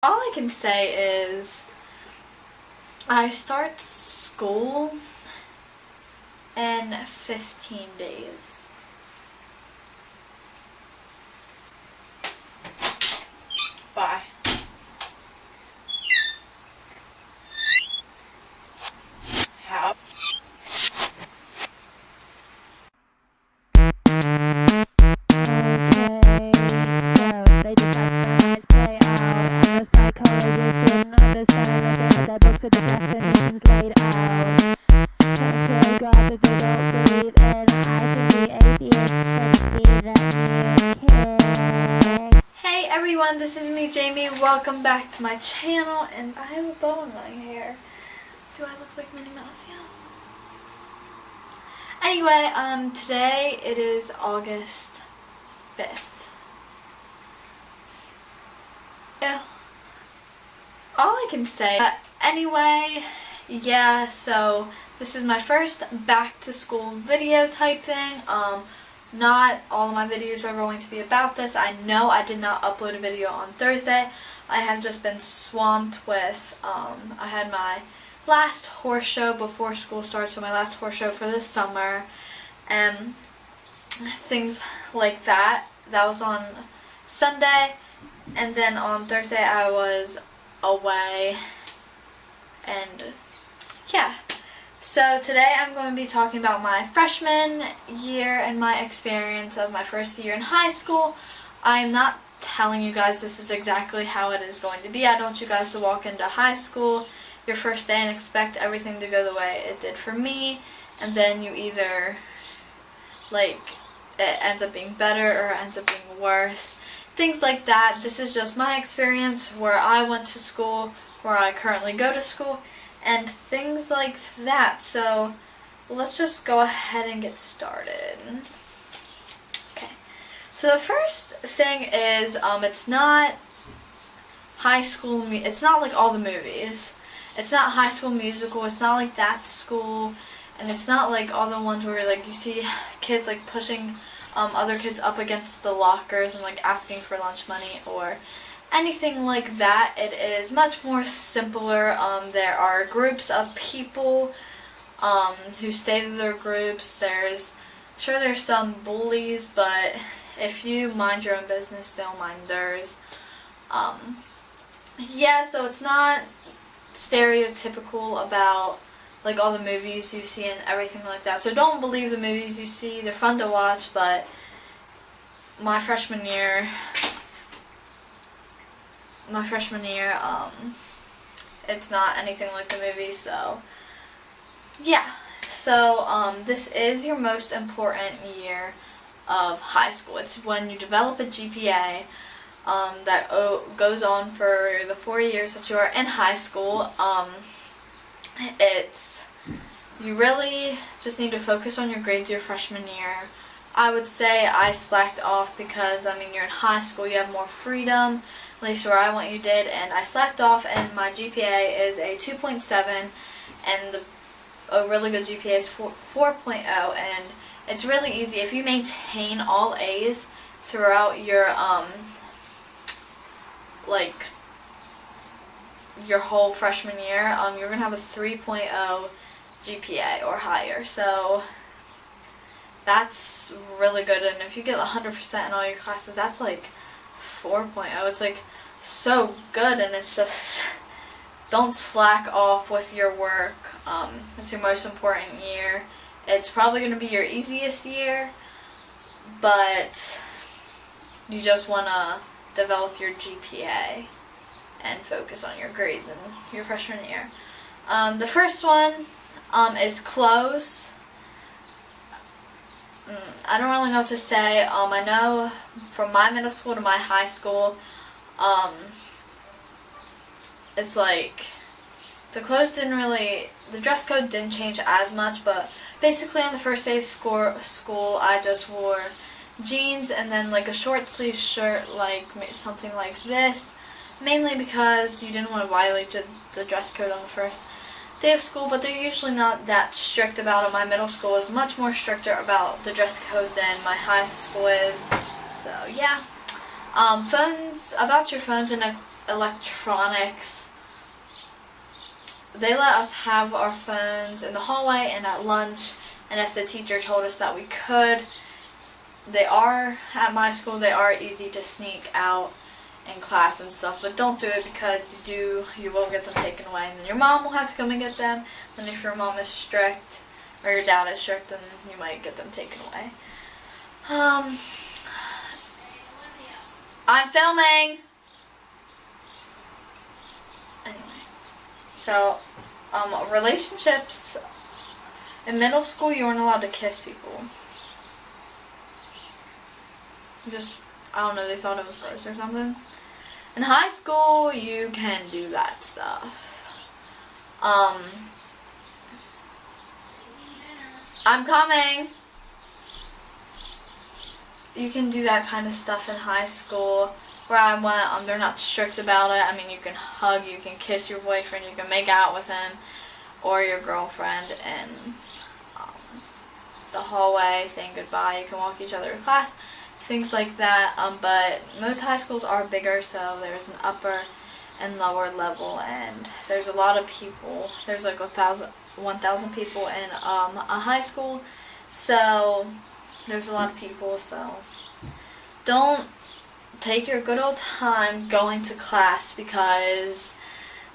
all I can say is I start school in 15 days. Bye. How? Hey everyone, this is me, Jamie. Welcome back to my channel, and I have a bow in my hair. Do I look like Minnie Mouse? Yeah. Anyway, today it is August 5th. Yeah. All I can say, anyway, yeah, so this is my first back to school video type thing. Not all of my videos are going to be about this. I know I did not upload a video on Thursday. I have just been swamped with, I had my last horse show before school starts, so my last horse show for this summer, and things like that. That was on Sunday, and then on Thursday I was away, and yeah. So today I'm going to be talking about my freshman year and my experience of my first year in high school. I am not telling you guys this is exactly how it is going to be. I don't want you guys to walk into high school your first day and expect everything to go the way it did for me, and then you either, like, it ends up being better or it ends up being worse. Things like that. This is just my experience where I went to school, where I currently go to school, and things like that. So let's just go ahead and get started. Okay. So the first thing is, it's not high school. It's not like all the movies. It's not High School Musical. It's not like That School, and it's not like all the ones where like you see kids like pushing other kids up against the lockers and like asking for lunch money or anything like that. It is much more simpler. There are groups of people who stay in their groups. There's some bullies, but if you mind your own business, they'll mind theirs. Yeah, so it's not stereotypical about like all the movies you see and everything like that. So don't believe the movies you see. They're fun to watch, but my freshman year, it's not anything like the movies. So yeah. So this is your most important year of high school. It's when you develop a GPA that goes on for the 4 years that you are in high school. You really just need to focus on your grades your freshman year. I would say I slacked off because, I mean, you're in high school, you have more freedom, at least where I went you did, and I slacked off, and my GPA is a 2.7, and a really good GPA is 4.0, and it's really easy. If you maintain all A's throughout your, like, your whole freshman year, you're going to have a 3.0 GPA or higher, so that's really good. And if you get 100% in all your classes, that's like 4.0. It's like so good, and it's just, don't slack off with your work. It's your most important year. It's probably going to be your easiest year, but you just want to develop your GPA and focus on your grades in your freshman year. The first one is clothes. I don't really know what to say. I know from my middle school to my high school, it's like the dress code didn't change as much, but basically on the first day of school I just wore jeans and then like a short sleeve shirt, like something like this, mainly because you didn't want to violate the dress code on the first day of school, but they're usually not that strict about it. My middle school is much more stricter about the dress code than my high school is. So yeah. Phones, about your phones and electronics. They let us have our phones in the hallway and at lunch, and if the teacher told us that we could. They are, at my school, they are easy to sneak out in class and stuff, but don't do it because you will get them taken away, and then your mom will have to come and get them. And if your mom is strict or your dad is strict, then you might get them taken away. I'm filming. Anyway, so relationships in middle school, you weren't allowed to kiss people. I don't know, they thought it was gross or something. In high school, you can do that stuff. I'm coming! You can do that kind of stuff in high school. Where I went, they're not strict about it. I mean, you can hug, you can kiss your boyfriend, you can make out with him or your girlfriend in the hallway saying goodbye. You can walk each other to class. Things like that, but most high schools are bigger, so there's an upper and lower level, and there's a lot of people. There's like 1,000 people in a high school, so there's a lot of people, so don't take your good old time going to class, because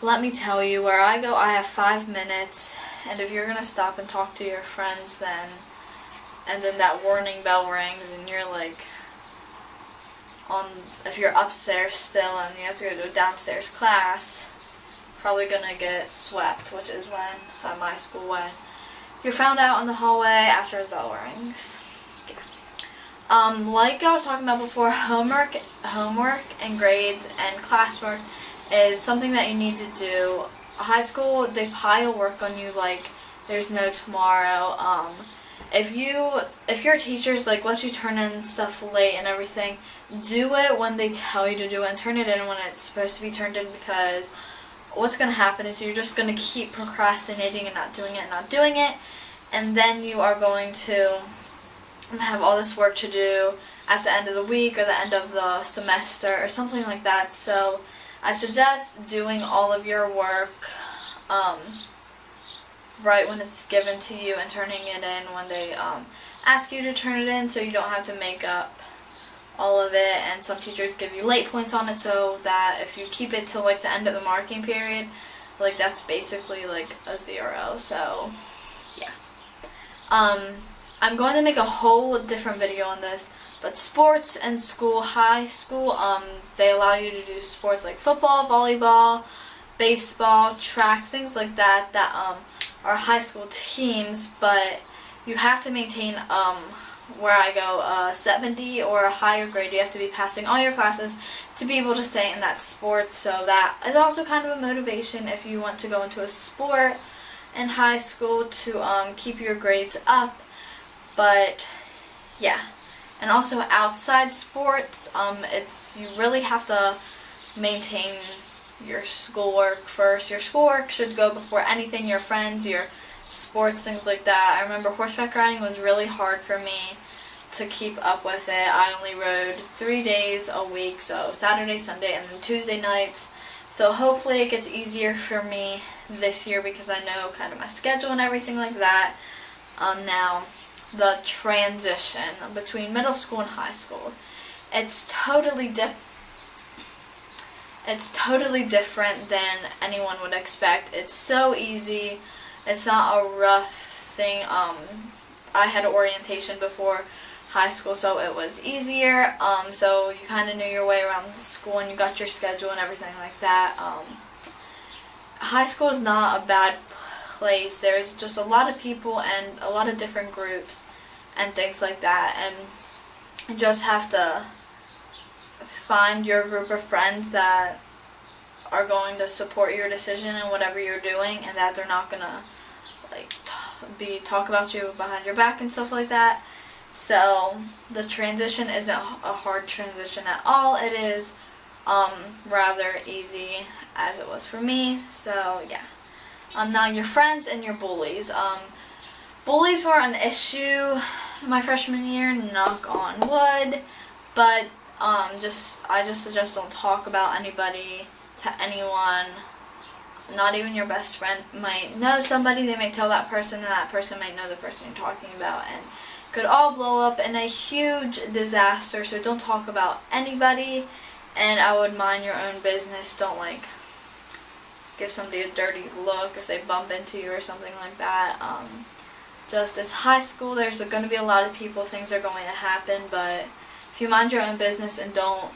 let me tell you, where I go, I have 5 minutes, and if you're going to stop and talk to your friends and then that warning bell rings and you're like if you're upstairs still and you have to go to a downstairs class, probably gonna get swept, which is when at my school when you're found out in the hallway after the bell rings. Yeah. Like I was talking about before, homework and grades and classwork is something that you need to do. High school, they pile work on you like there's no tomorrow. If your teachers lets you turn in stuff late and everything, do it when they tell you to do it and turn it in when it's supposed to be turned in, because what's going to happen is you're just going to keep procrastinating and not doing it, and then you are going to have all this work to do at the end of the week or the end of the semester or something like that. So I suggest doing all of your work right when it's given to you and turning it in when they ask you to turn it in, so you don't have to make up all of it. And some teachers give you late points on it, so that if you keep it till the end of the marking period, that's basically a 0. So yeah. I'm going to make a whole different video on this, but sports and high school, they allow you to do sports like football, volleyball, baseball, track, things like that are high school teams, but you have to maintain, where I go, 70 or a higher grade. You have to be passing all your classes to be able to stay in that sport, so that is also kind of a motivation if you want to go into a sport in high school to keep your grades up. But yeah, and also outside sports, you really have to maintain your schoolwork first. Your schoolwork should go before anything, your friends, your sports, things like that. I remember horseback riding was really hard for me to keep up with it. I only rode 3 days a week, so Saturday, Sunday, and then Tuesday nights. So hopefully it gets easier for me this year because I know kind of my schedule and everything like that. Now, the transition between middle school and high school, it's totally different than anyone would expect. It's so easy. It's not a rough thing. I had orientation before high school, so it was easier. So you kind of knew your way around the school and you got your schedule and everything like that. High school is not a bad place. There's just a lot of people and a lot of different groups and things like that, and you just have to find your group of friends that are going to support your decision and whatever you're doing, and that they're not gonna talk about you behind your back and stuff like that. So the transition isn't a hard transition at all. It is rather easy, as it was for me. So yeah. Now your friends and your bullies. Bullies were an issue my freshman year, knock on wood, but I just suggest don't talk about anybody to anyone. Not even your best friend might know somebody. They may tell that person, and that person might know the person you're talking about, and could all blow up in a huge disaster. So don't talk about anybody, and I would mind your own business. Don't like give somebody a dirty look if they bump into you or something like that. Just it's high school. There's going to be a lot of people. Things are going to happen, but if you mind your own business and don't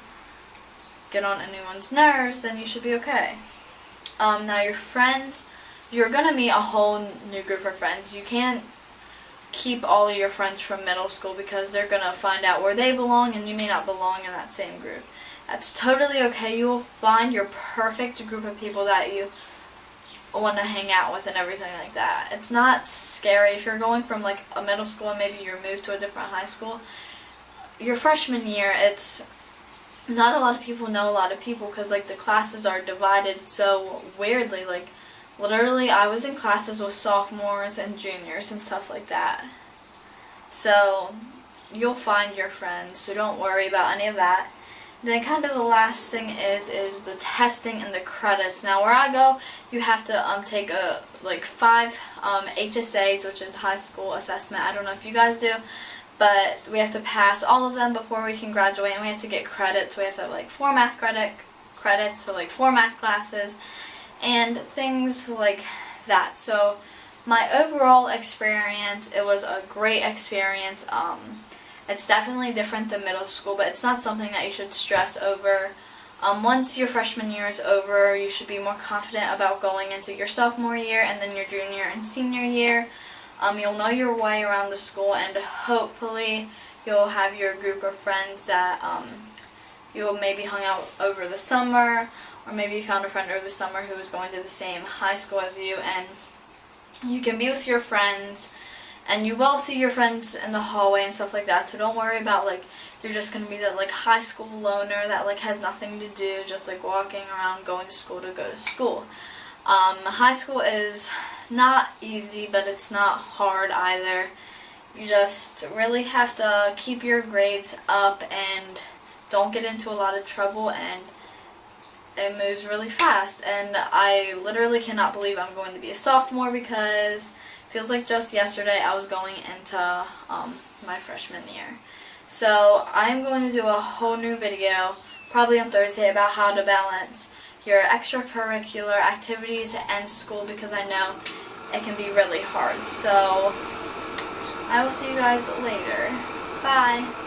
get on anyone's nerves, then you should be okay. Now your friends, you're going to meet a whole new group of friends. You can't keep all of your friends from middle school because they're going to find out where they belong and you may not belong in that same group. That's totally okay. You will find your perfect group of people that you want to hang out with and everything like that. It's not scary if you're going from like a middle school and maybe you're moved to a different high school. Your freshman year, it's not a lot of people know a lot of people because like the classes are divided so weirdly. Like literally I was in classes with sophomores and juniors and stuff like that. So you'll find your friends, so don't worry about any of that. Then kind of the last thing is the testing and the credits. Now where I go, you have to take like 5 HSAs, which is high school assessment. I don't know if you guys do, but we have to pass all of them before we can graduate, and we have to get credits. We have to have like 4 math credits, so like 4 math classes and things like that. So my overall experience, it was a great experience. It's definitely different than middle school, but it's not something that you should stress over. Once your freshman year is over, you should be more confident about going into your sophomore year and then your junior and senior year. You'll know your way around the school, and hopefully you'll have your group of friends that you'll maybe hung out over the summer, or maybe you found a friend over the summer who was going to the same high school as you, and you can be with your friends. And you will see your friends in the hallway and stuff like that, so don't worry about like you're just going to be that like high school loner that like has nothing to do, just like walking around going to school to go to school. High school is not easy, but it's not hard either. You just really have to keep your grades up and don't get into a lot of trouble, and it moves really fast. And I literally cannot believe I'm going to be a sophomore because feels like just yesterday I was going into my freshman year. So I'm going to do a whole new video, probably on Thursday, about how to balance your extracurricular activities and school, because I know it can be really hard. So I will see you guys later. Bye.